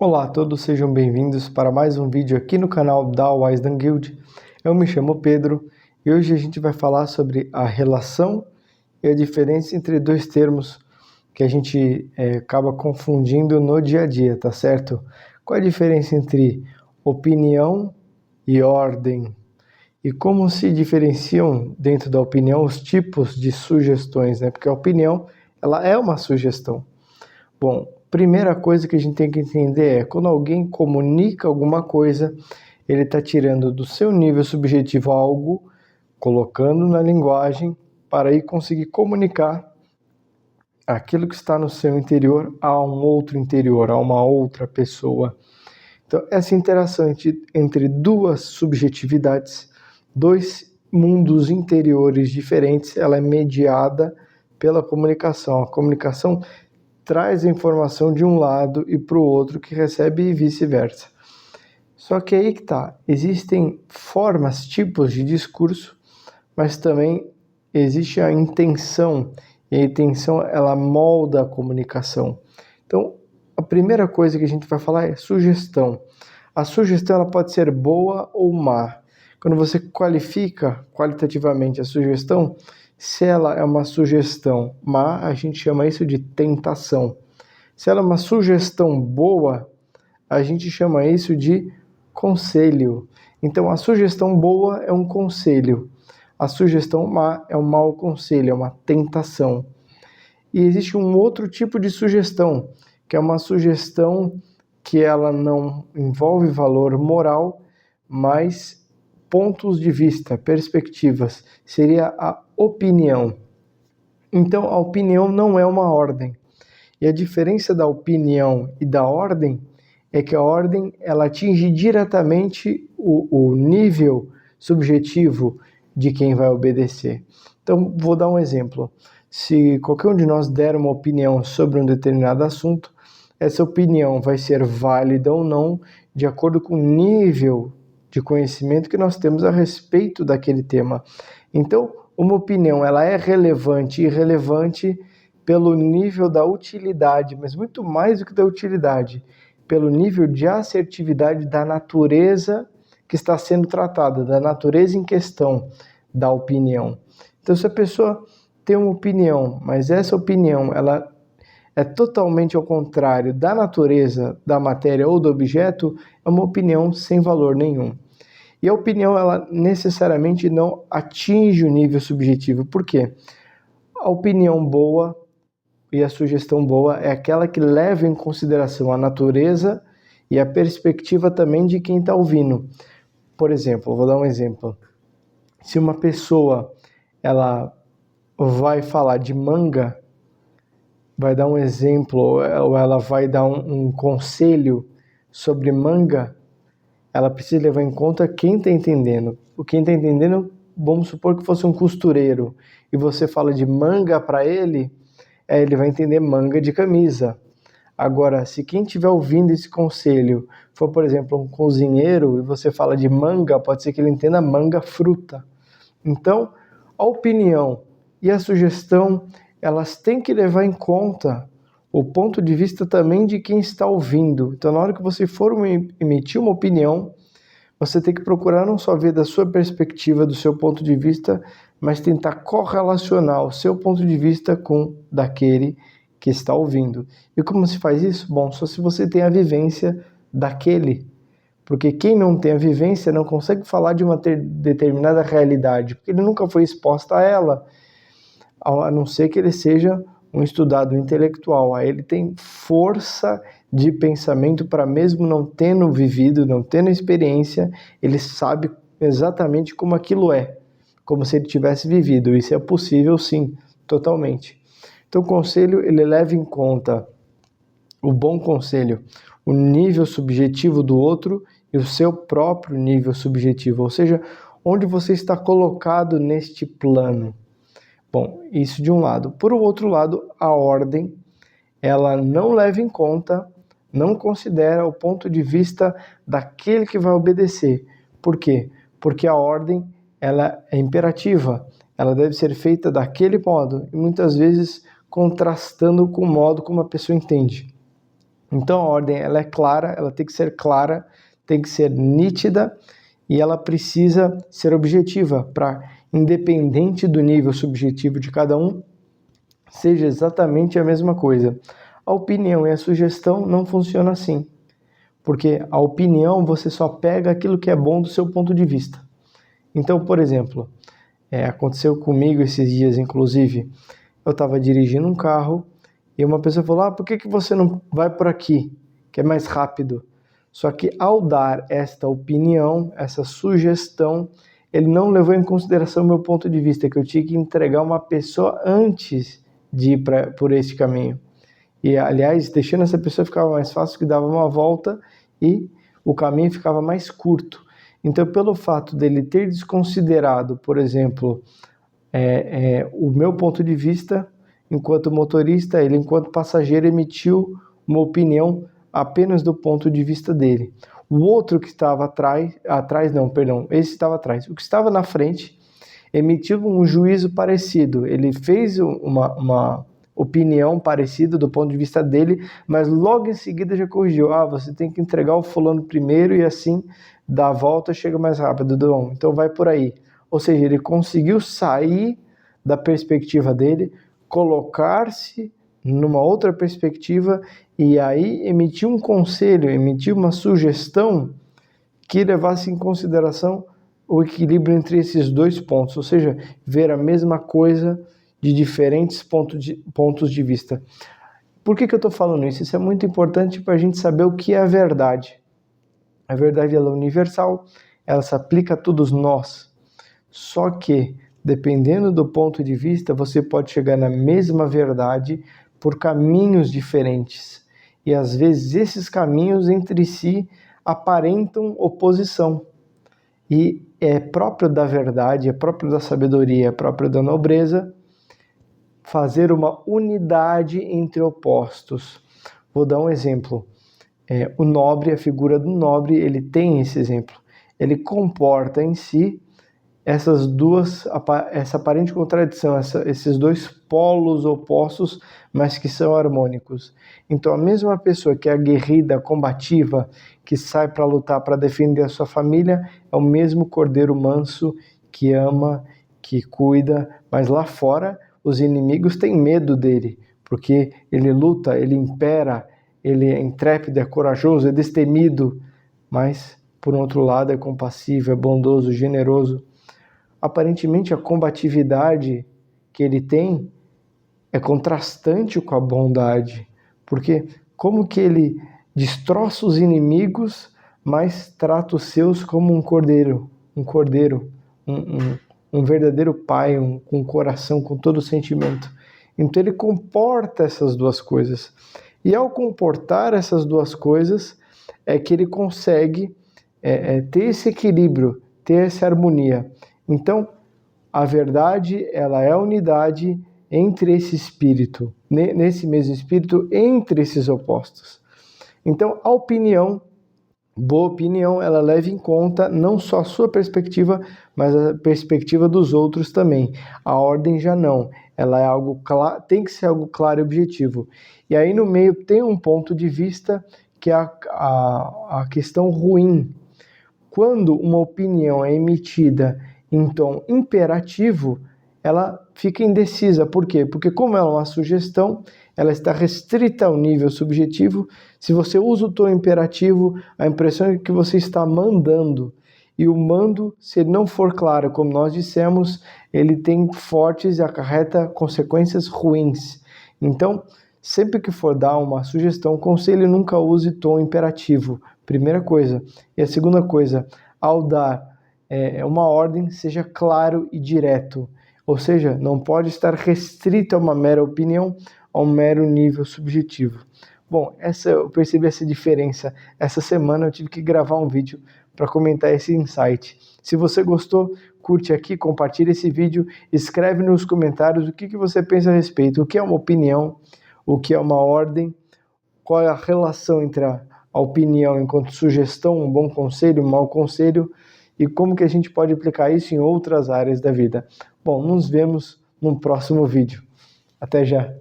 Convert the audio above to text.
Olá a todos, sejam bem-vindos para mais um vídeo aqui no canal da Wisdom Guild. Eu me chamo Pedro e hoje a gente vai falar sobre a relação e a diferença entre dois termos que a gente acaba confundindo no dia a dia, tá certo? Qual a diferença entre opinião e ordem? E como se diferenciam dentro da opinião os tipos de sugestões, né? Porque a opinião, ela é uma sugestão. Bom, primeira coisa que a gente tem que entender é quando alguém comunica alguma coisa, ele está tirando do seu nível subjetivo algo, colocando na linguagem para aí conseguir comunicar aquilo que está no seu interior a um outro interior, a uma outra pessoa. Então, essa interação entre duas subjetividades, dois mundos interiores diferentes, ela é mediada pela comunicação. A comunicação traz a informação de um lado e para o outro que recebe e vice-versa. Só que aí que tá, existem formas, tipos de discurso, mas também existe a intenção, e a intenção ela molda a comunicação. Então, a primeira coisa que a gente vai falar é sugestão. A sugestão ela pode ser boa ou má. Quando você qualifica qualitativamente a sugestão, se ela é uma sugestão má, a gente chama isso de tentação. Se ela é uma sugestão boa, a gente chama isso de conselho. Então, a sugestão boa é um conselho. A sugestão má é um mau conselho, é uma tentação. E existe um outro tipo de sugestão, que é uma sugestão que ela não envolve valor moral, mas pontos de vista, perspectivas, seria a opinião. Então, a opinião não é uma ordem. E a diferença da opinião e da ordem é que a ordem ela atinge diretamente o nível subjetivo de quem vai obedecer. Então, vou dar um exemplo. Se qualquer um de nós der uma opinião sobre um determinado assunto, essa opinião vai ser válida ou não de acordo com o nível de conhecimento que nós temos a respeito daquele tema. Então, uma opinião ela é relevante e irrelevante pelo nível da utilidade, mas muito mais do que da utilidade, pelo nível de assertividade da natureza que está sendo tratada, da natureza em questão da opinião. Então, se a pessoa tem uma opinião, mas essa opinião ela é totalmente ao contrário da natureza da matéria ou do objeto, é uma opinião sem valor nenhum. E a opinião, ela necessariamente não atinge o nível subjetivo. Por quê? A opinião boa e a sugestão boa é aquela que leva em consideração a natureza e a perspectiva também de quem está ouvindo. Por exemplo, vou dar um exemplo. Se uma pessoa ela vai falar de manga, vai dar um exemplo, ou ela vai dar um conselho sobre manga, ela precisa levar em conta quem está entendendo. Quem está entendendo, vamos supor que fosse um costureiro, e você fala de manga para ele, ele vai entender manga de camisa. Agora, se quem estiver ouvindo esse conselho for, por exemplo, um cozinheiro, e você fala de manga, pode ser que ele entenda manga fruta. Então, a opinião e a sugestão, elas têm que levar em conta o ponto de vista também de quem está ouvindo. Então, na hora que você for emitir uma opinião, você tem que procurar não só ver da sua perspectiva, do seu ponto de vista, mas tentar correlacionar o seu ponto de vista com daquele que está ouvindo. E como se faz isso? Bom, só se você tem a vivência daquele. Porque quem não tem a vivência não consegue falar de uma determinada realidade, porque ele nunca foi exposto a ela, a não ser que ele seja um estudado intelectual. Aí ele tem força de pensamento para, mesmo não tendo vivido, não tendo experiência, ele sabe exatamente como aquilo é, como se ele tivesse vivido. Isso é possível, sim, totalmente. Então, o conselho, ele leva em conta o bom conselho, o nível subjetivo do outro e o seu próprio nível subjetivo, ou seja, onde você está colocado neste plano. Bom, isso de um lado. Por outro lado, a ordem, ela não leva em conta, não considera o ponto de vista daquele que vai obedecer. Por quê? Porque a ordem, ela é imperativa, ela deve ser feita daquele modo, e muitas vezes contrastando com o modo como a pessoa entende. Então a ordem ela é clara, ela tem que ser clara, tem que ser nítida e ela precisa ser objetiva para, independente do nível subjetivo de cada um, seja exatamente a mesma coisa. A opinião e a sugestão não funcionam assim, porque a opinião você só pega aquilo que é bom do seu ponto de vista. Então, por exemplo, aconteceu comigo esses dias, inclusive, eu estava dirigindo um carro e uma pessoa falou, por que você não vai por aqui, que é mais rápido? Só que ao dar esta opinião, essa sugestão, ele não levou em consideração o meu ponto de vista, que eu tinha que entregar uma pessoa antes de ir por esse caminho. E, aliás, deixando essa pessoa ficava mais fácil, que dava uma volta e o caminho ficava mais curto. Então, pelo fato dele ter desconsiderado, por exemplo, o meu ponto de vista, enquanto motorista, ele, enquanto passageiro, emitiu uma opinião apenas do ponto de vista dele. O outro que estava esse estava atrás. O que estava na frente emitiu um juízo parecido. Ele fez uma opinião parecida do ponto de vista dele, mas logo em seguida já corrigiu. Você tem que entregar o fulano primeiro e assim dá a volta, chega mais rápido. Então vai por aí. Ou seja, ele conseguiu sair da perspectiva dele, colocar-se numa outra perspectiva e aí emitir um conselho, emitir uma sugestão que levasse em consideração o equilíbrio entre esses dois pontos, ou seja, ver a mesma coisa de diferentes pontos de vista. Por que eu estou falando isso? Isso é muito importante para a gente saber o que é a verdade. A verdade ela é universal, ela se aplica a todos nós. Só que, dependendo do ponto de vista, você pode chegar na mesma verdade por caminhos diferentes. E às vezes esses caminhos entre si aparentam oposição. E é próprio da verdade, é próprio da sabedoria, é próprio da nobreza fazer uma unidade entre opostos. Vou dar um exemplo. O nobre, a figura do nobre, ele tem esse exemplo. Ele comporta em si essa aparente contradição, esses dois polos opostos, mas que são harmônicos. Então, a mesma pessoa que é aguerrida, combativa, que sai para lutar, para defender a sua família, é o mesmo cordeiro manso que ama, que cuida, mas lá fora os inimigos têm medo dele, porque ele luta, ele impera, ele é intrépido, é corajoso, é destemido, mas, por outro lado, é compassivo, é bondoso, generoso. Aparentemente, a combatividade que ele tem é contrastante com a bondade, porque como que ele destroça os inimigos, mas trata os seus como um cordeiro, um verdadeiro pai, com um coração, com todo o sentimento. Então ele comporta essas duas coisas. E ao comportar essas duas coisas, é que ele consegue ter esse equilíbrio, ter essa harmonia. Então, a verdade, ela é a unidade entre esse espírito, nesse mesmo espírito, entre esses opostos. Então, a opinião, boa opinião, ela leva em conta não só a sua perspectiva, mas a perspectiva dos outros também. A ordem já não, ela é algo claro, tem que ser algo claro e objetivo. E aí no meio tem um ponto de vista que é a questão ruim. Quando uma opinião é emitida em tom imperativo, ela fica indecisa. Por quê? Porque como ela é uma sugestão, ela está restrita ao nível subjetivo. Se você usa o tom imperativo, a impressão é que você está mandando. E o mando, se ele não for claro, como nós dissemos, ele tem fortes e acarreta consequências ruins. Então, sempre que for dar uma sugestão, conselho, nunca use tom imperativo. Primeira coisa. E a segunda coisa, ao dar uma ordem, seja claro e direto. Ou seja, não pode estar restrito a uma mera opinião, a um mero nível subjetivo. Bom, eu percebi essa diferença. Essa semana eu tive que gravar um vídeo para comentar esse insight. Se você gostou, curte aqui, compartilha esse vídeo, escreve nos comentários o que você pensa a respeito, o que é uma opinião, o que é uma ordem, qual é a relação entre a opinião enquanto sugestão, um bom conselho, um mau conselho, e como que a gente pode aplicar isso em outras áreas da vida. Bom, nos vemos no próximo vídeo. Até já!